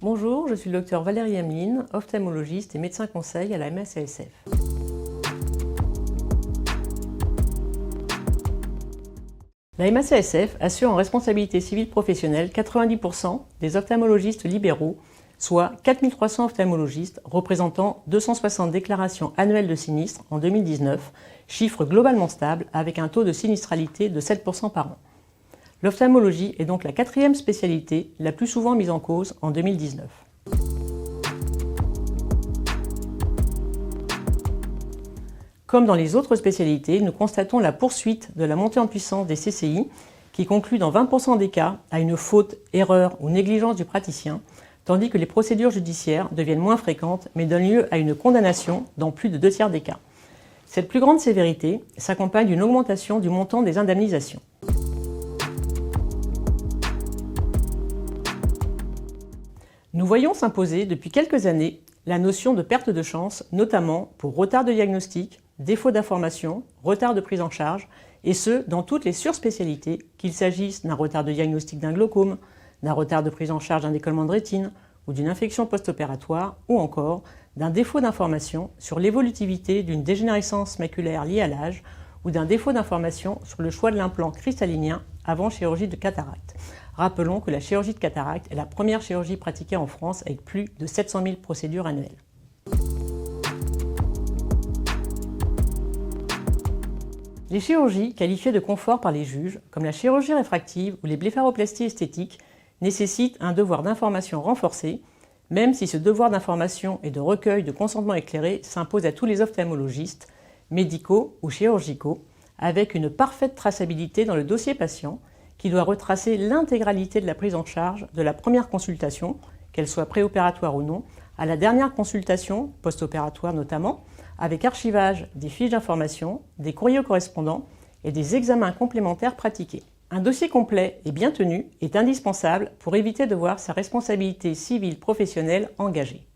Bonjour, je suis le docteur Valérie Emeline, ophtalmologiste et médecin conseil à la MSASF. La MSASF assure en responsabilité civile professionnelle 90% des ophtalmologistes libéraux, soit 4300 ophtalmologistes représentant 260 déclarations annuelles de sinistres en 2019, chiffre globalement stable avec un taux de sinistralité de 7% par an. L'ophtalmologie est donc la 4e spécialité la plus souvent mise en cause en 2019. Comme dans les autres spécialités, nous constatons la poursuite de la montée en puissance des CCI qui conclut dans 20% des cas à une faute, erreur ou négligence du praticien, tandis que les procédures judiciaires deviennent moins fréquentes mais donnent lieu à une condamnation dans plus de 2/3 des cas. Cette plus grande sévérité s'accompagne d'une augmentation du montant des indemnisations. Nous voyons s'imposer depuis quelques années la notion de perte de chance, notamment pour retard de diagnostic, défaut d'information, retard de prise en charge, et ce, dans toutes les surspécialités, qu'il s'agisse d'un retard de diagnostic d'un glaucome, d'un retard de prise en charge d'un décollement de rétine, ou d'une infection post-opératoire, ou encore d'un défaut d'information sur l'évolutivité d'une dégénérescence maculaire liée à l'âge, ou d'un défaut d'information sur le choix de l'implant cristallinien avant chirurgie de cataracte. Rappelons que la chirurgie de cataracte est la première chirurgie pratiquée en France avec plus de 700 000 procédures annuelles. Les chirurgies qualifiées de confort par les juges, comme la chirurgie réfractive ou les blépharoplasties esthétiques, nécessitent un devoir d'information renforcé, même si ce devoir d'information et de recueil de consentement éclairé s'impose à tous les ophtalmologistes, médicaux ou chirurgicaux, avec une parfaite traçabilité dans le dossier patient qui doit retracer l'intégralité de la prise en charge de la première consultation, qu'elle soit préopératoire ou non, à la dernière consultation, post-opératoire notamment, avec archivage des fiches d'information, des courriers correspondants et des examens complémentaires pratiqués. Un dossier complet et bien tenu est indispensable pour éviter de voir sa responsabilité civile professionnelle engagée.